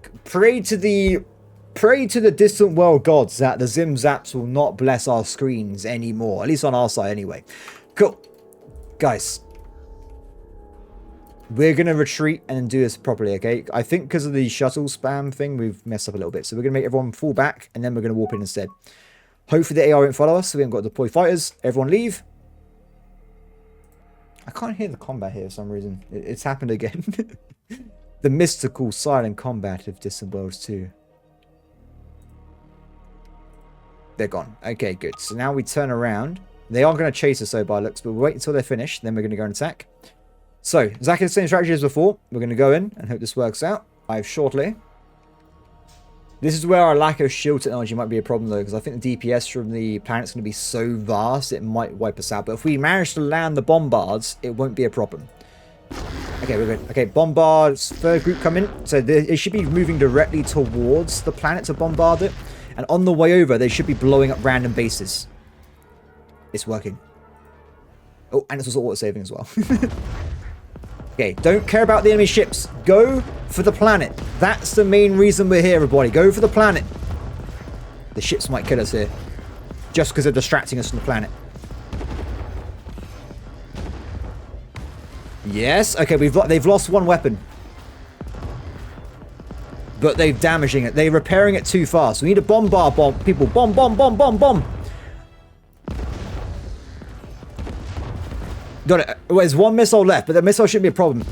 distant world gods that the Zimzaps will not bless our screens anymore. At least on our side, anyway. Cool. Guys. We're going to retreat and do this properly, okay? I think because of the shuttle spam thing, we've messed up a little bit. So we're going to make everyone fall back, and then we're going to warp in instead. Hopefully the AI won't follow us, so we haven't got to deploy fighters. Everyone leave. I can't hear the combat here for some reason. It's happened again. The mystical silent combat of Distant Worlds 2. They're gone. Okay, good. So now we turn around. They are going to chase us, though, by looks, but we'll wait until they're finished. Then we're going to go and attack. So, exactly the same strategy as before. We're going to go in and hope this works out. Shortly. This is where our lack of shield technology might be a problem, though, because I think the DPS from the planet's going to be so vast, it might wipe us out. But if we manage to land the bombards, it won't be a problem. Okay, we're good. Okay, bombards. Third group come in. So they should be moving directly towards the planet to bombard it. And on the way over, they should be blowing up random bases. It's working. Oh, and it's also auto-saving as well. Okay, don't care about the enemy ships. Go for the planet. That's the main reason we're here, everybody. Go for the planet. The ships might kill us here. Just because they're distracting us from the planet. Yes. Okay, they've lost one weapon. But they're damaging it. They're repairing it too fast. We need a bombard bomb. People, bomb, bomb, bomb, bomb, bomb. Got it. Well, there's one missile left, but the missile shouldn't be a problem.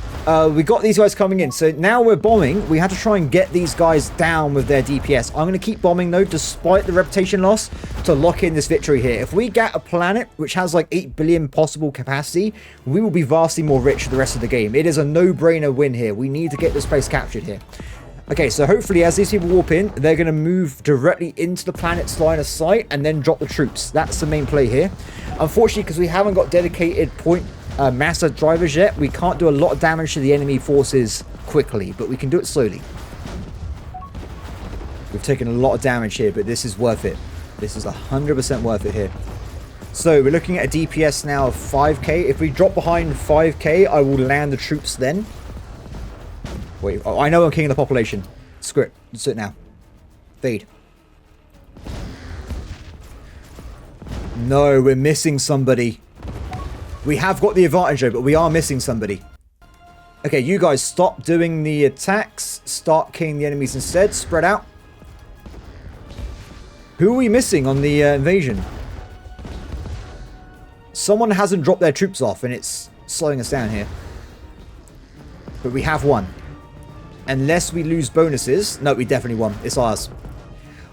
We got these guys coming in. So now we're bombing. We have to try and get these guys down with their DPS. I'm going to keep bombing, though, despite the reputation loss, to lock in this victory here. If we get a planet which has like 8 billion possible capacity, we will be vastly more rich for the rest of the game. It is a no-brainer win here. We need to get this place captured here. Okay, so hopefully as these people warp in, they're going to move directly into the planet's line of sight and then drop the troops. That's the main play here. Unfortunately, because we haven't got dedicated point master drivers yet, we can't do a lot of damage to the enemy forces quickly, but we can do it slowly. We've taken a lot of damage here, but this is worth it. This is 100% worth it here. So we're looking at a DPS now of 5k. If we drop behind 5k, I will land the troops then. Wait, oh, I know I'm king of the population. Screw it. Let's do it now. Fade. No, we're missing somebody. We have got the advantage though, but we are missing somebody. Okay, you guys stop doing the attacks. Start killing the enemies instead. Spread out. Who are we missing on the invasion? Someone hasn't dropped their troops off and it's slowing us down here. But we have one. Unless we lose bonuses. No, we definitely won. It's ours.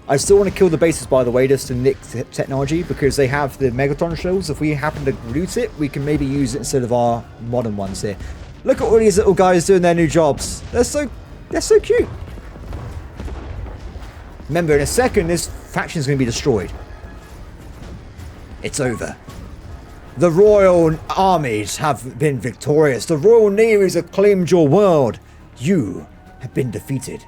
I still want to kill the bases, by the way, just to nick technology, because they have the Megatron shells. If we happen to loot it, we can maybe use it instead of our modern ones here. Look at all these little guys doing their new jobs. They're so cute. Remember, in a second, this faction is going to be destroyed. It's over. The royal armies have been victorious. The royal navies have claimed your world. You have been defeated.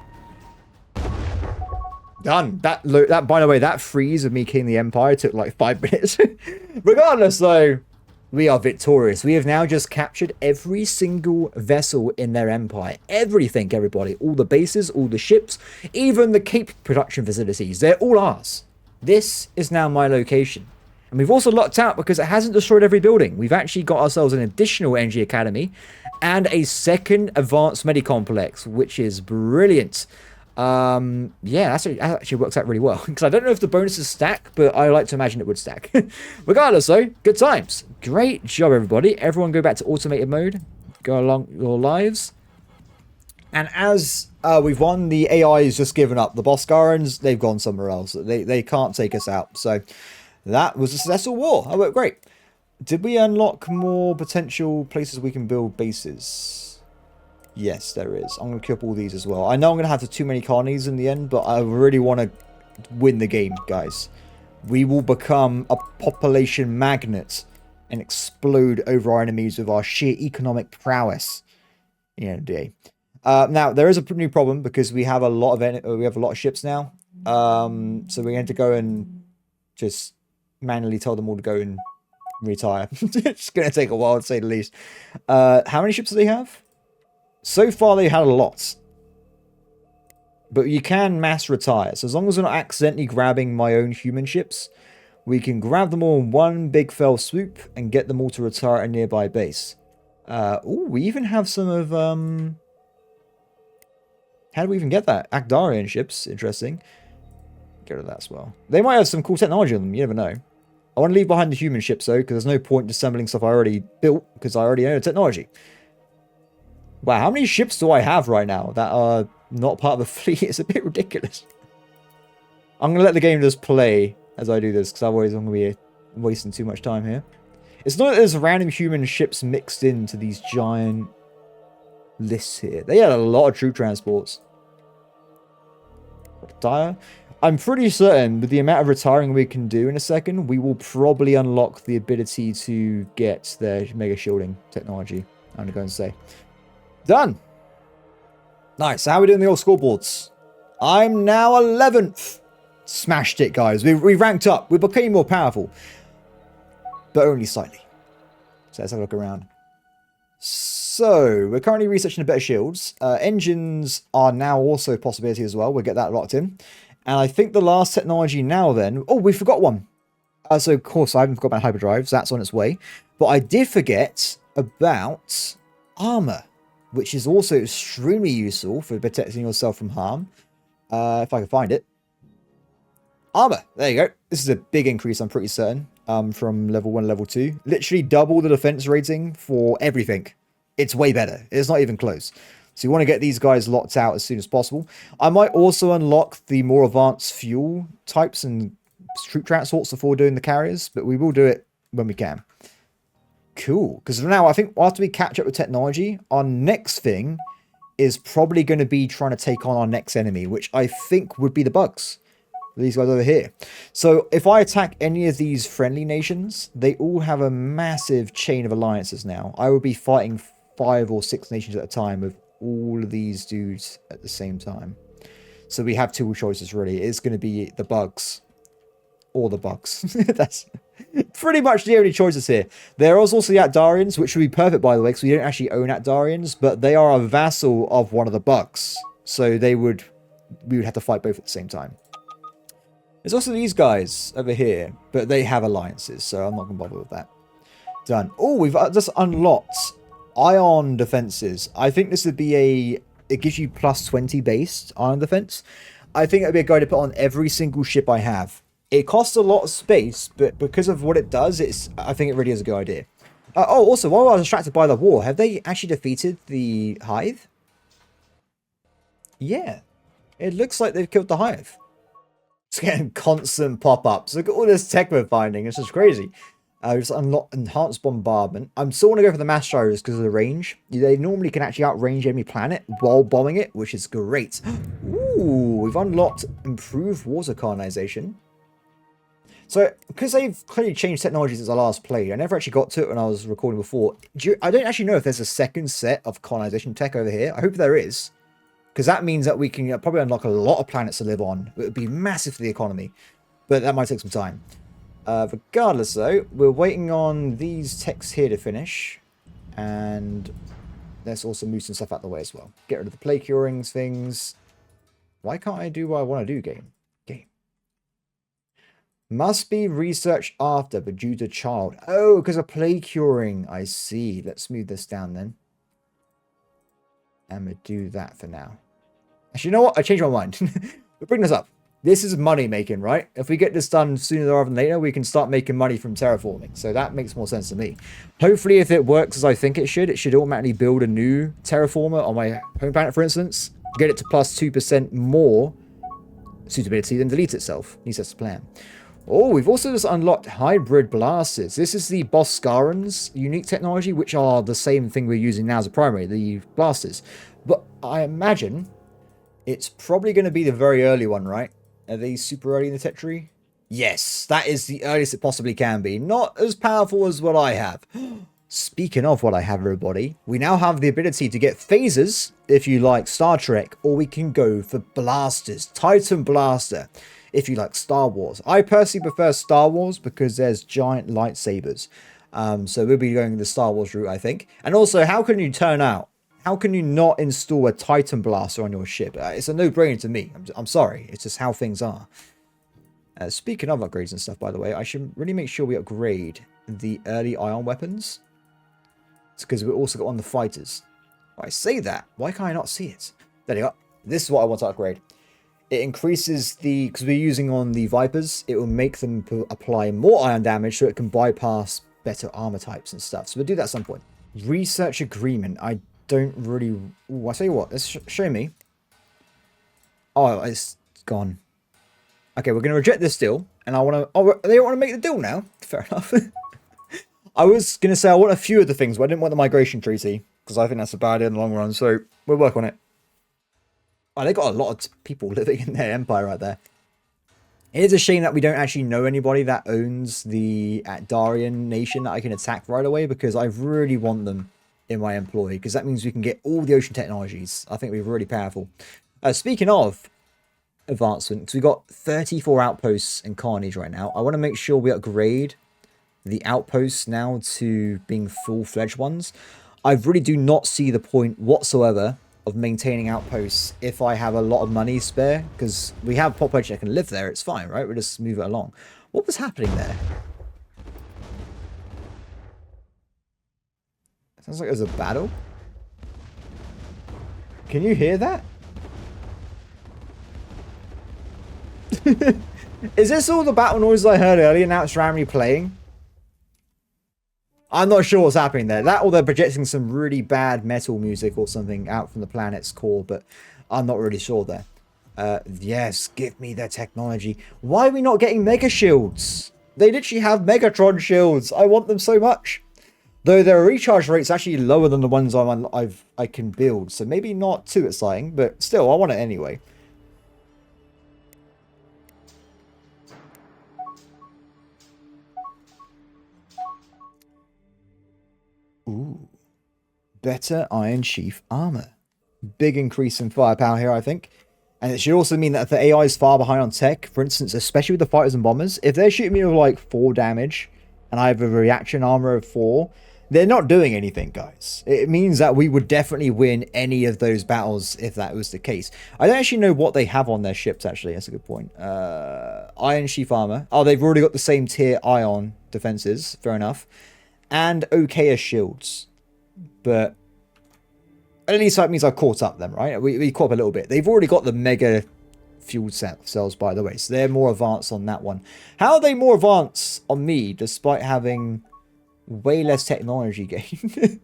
Done. That, by the way, that freeze of me killing the Empire took like 5 minutes. Regardless, though, we are victorious. We have now just captured every single vessel in their empire. Everything, everybody. All the bases, all the ships, even the Cape production facilities. They're all ours. This is now my location. And we've also locked out because it hasn't destroyed every building. We've actually got ourselves an additional energy academy and a second advanced medicomplex, which is brilliant. Yeah, that actually works out really well, because I don't know if the bonuses stack, but I like to imagine it would stack. Regardless, though, good times. Great job, everybody. Everyone go back to automated mode. Go along your lives. And as we've won, the AI is just given up. The Boscarans, they've gone somewhere else. They can't take us out. So that was a successful war. That worked great. Did we unlock more potential places we can build bases? Yes, there is. I'm going to kill all these as well. I know I'm going to have too many colonies in the end, but I really want to win the game, guys. We will become a population magnet and explode over our enemies with our sheer economic prowess. Yeah, now there is a new problem because we have a lot of ships now. So we're going to go and just manually tell them all to go and retire. It's going to take a while, to say the least. How many ships do they have? So far, they had a lot. But you can mass retire. So as long as we're not accidentally grabbing my own human ships, we can grab them all in one big fell swoop and get them all to retire at a nearby base. Oh, we even have some of... How do we even get that? Akdarian ships. Interesting. Get rid of that as well. They might have some cool technology on them. You never know. I want to leave behind the human ships, though, because there's no point in assembling stuff I already built, because I already know the technology. Wow, how many ships do I have right now that are not part of the fleet? It's a bit ridiculous. I'm going to let the game just play as I do this, because otherwise I'm going to be wasting too much time here. It's not that there's random human ships mixed into these giant lists here. They had a lot of troop transports. Retire. I'm pretty certain with the amount of retiring we can do in a second, we will probably unlock the ability to get their mega shielding technology. I'm going to go and say. Done. Nice. How are we doing the old scoreboards? I'm now 11th. Smashed it, guys. We ranked up. We became more powerful. But only slightly. So let's have a look around. So, we're currently researching better shields. Engines are now also a possibility as well. We'll get that locked in. And I think the last technology now then... Oh, we forgot one. So, of course, I haven't forgot about hyperdrives. That's on its way. But I did forget about armor, which is also extremely useful for protecting yourself from harm. If I can find it. Armor. There you go. This is a big increase, I'm pretty certain, from level 1 to level 2. Literally double the defense rating for everything. It's way better. It's not even close. So you want to get these guys locked out as soon as possible. I might also unlock the more advanced fuel types and troop transports before doing the carriers, but we will do it when we can. Cool. Because for now, I think after we catch up with technology, our next thing is probably going to be trying to take on our next enemy, which I think would be the bugs. These guys over here. So if I attack any of these friendly nations, they all have a massive chain of alliances now. I will be fighting 5 or 6 nations at a time with all of these dudes at the same time. So we have 2 choices, really. It's going to be the bugs or the bugs. That's pretty much the only choices here. There are also the Akdarians, which would be perfect, by the way, because we don't actually own Akdarians, but they are a vassal of one of the bugs. So we would have to fight both at the same time. There's also these guys over here, but they have alliances, so I'm not going to bother with that. Done. Oh, we've just unlocked ion defenses. I think this would be it gives you plus 20 based ion defense. I think it would be a guy to put on every single ship I have. It costs a lot of space, but because of what it does, I think it really is a good idea. Oh, also, while I was distracted by the war, have they actually defeated the Hive? Yeah. It looks like they've killed the Hive. It's getting constant pop-ups. Look at all this tech we're finding. It's just crazy. Just unlock enhanced bombardment. I'm still want to go for the mass gyros because of the range. They normally can actually outrange any planet while bombing it, which is great. Ooh, we've unlocked improved water colonization. So, because they've clearly changed technology since I last played, I never actually got to it when I was recording before. I don't actually know if there's a second set of colonization tech over here. I hope there is. Because that means that we can probably unlock a lot of planets to live on. It would be massive for the economy. But that might take some time. Regardless, though, we're waiting on these techs here to finish. And let's also move some stuff out of the way as well. Get rid of the plague curings things. Why can't I do what I want to do, game? Must be researched after, but due to child. Oh, because of plague curing. I see. Let's move this down then. And we'll do that for now. Actually, you know what? I changed my mind. We'll bring this up. This is money making, right? If we get this done sooner rather than later, we can start making money from terraforming. So that makes more sense to me. Hopefully, if it works as I think it should automatically build a new terraformer on my home planet, for instance. Get it to plus 2% more suitability, then delete itself. At least that's the plan. Oh, we've also just unlocked hybrid blasters. This is the Boscaran's unique technology, which are the same thing we're using now as a primary, the blasters. But I imagine it's probably going to be the very early one, right? Are they super early in the tech tree? Yes, that is the earliest it possibly can be. Not as powerful as what I have. Speaking of what I have, everybody, we now have the ability to get phasers, if you like Star Trek, or we can go for blasters. Titan Blaster, if you like Star Wars. I personally prefer Star Wars because there's giant lightsabers. So we'll be going the Star Wars route, I think. And also, how can you turn out? How can you not install a Titan Blaster on your ship? It's a no-brainer to me. I'm sorry. It's just how things are. Speaking of upgrades and stuff, by the way, I should really make sure we upgrade the early ion weapons. It's because we also got on the fighters. I say that. Why can't I not see it? There you go. This is what I want to upgrade. It increases the... Because we're using on the Vipers, it will make them apply more ion damage so it can bypass better armor types and stuff. So we'll do that at some point. Research agreement. I don't really... Ooh, I tell you what. Let's show me. Oh, it's gone. Okay, we're going to reject this deal. And I want to... Oh, they don't want to make the deal now? Fair enough. I was going to say I want a few of the things, but I didn't want the migration treaty. Because I think that's a bad idea in the long run. So we'll work on it. Oh, they got a lot of people living in their empire right there. It is a shame that we don't actually know anybody that owns the Darian nation that I can attack right away, because I really want them in my employ, because that means we can get all the ocean technologies. I think we're really powerful. Speaking of advancement, because we've got 34 outposts in Carnage right now, I want to make sure we upgrade the outposts now to being full-fledged ones. I really do not see the point whatsoever of maintaining outposts if I have a lot of money spare, because we have population that can live there. It's fine, right? We'll just move it along. What was happening there? Sounds like there's a battle. Can you hear that? Is this all the battle noises I heard earlier? Now it's randomly playing? I'm not sure what's happening there. That or they're projecting some really bad metal music or something out from the planet's core, but I'm not really sure there. Yes, give me their technology. Why are we not getting mega shields? They literally have Megatron shields. I want them so much. Though their recharge rate's actually lower than the ones I can build, so maybe not too exciting, but still, I want it anyway. Ooh. Better Iron Sheath armor. Big increase in firepower here, I think. And it should also mean that if the AI is far behind on tech, for instance, especially with the fighters and bombers, if they're shooting me with like 4 damage and I have a reaction armor of 4, they're not doing anything, guys. It means that we would definitely win any of those battles if that was the case. I don't actually know what they have on their ships, actually. That's a good point. Iron Sheath armor. Oh, they've already got the same tier ion defenses. Fair enough. And okayer shields. But at least that means I've caught up them, right? We caught up a little bit. They've already got the mega fuel cells, by the way. So they're more advanced on that one. How are they more advanced on me, despite having way less technology gain?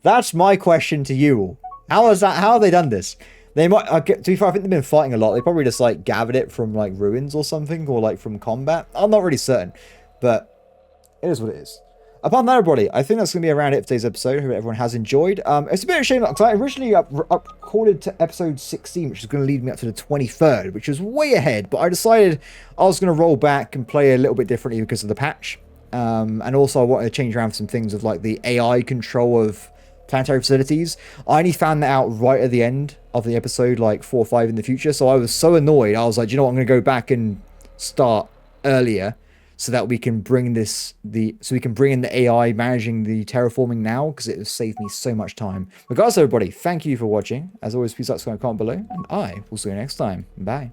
That's my question to you all. How is that? How have they done this? They might, to be fair, I think they've been fighting a lot. They probably just, like, gathered it from, like, ruins or something, or, like, from combat. I'm not really certain, but it is what it is. Apart from that, everybody, I think that's going to be around it for today's episode. I hope everyone has enjoyed. It's a bit of a shame, because I originally recorded to episode 16, which is going to lead me up to the 23rd, which was way ahead, but I decided I was going to roll back and play a little bit differently because of the patch. And also I wanted to change around some things of like the AI control of planetary facilities. I only found that out right at the end of the episode, like 4 or 5 in the future. So I was so annoyed. I was like, you know what? I'm going to go back and start earlier so that we can bring in the AI managing the terraforming now, because it has saved me so much time. Regardless, everybody, thank you for watching. As always, please like, subscribe, comment below, and I will see you next time. Bye.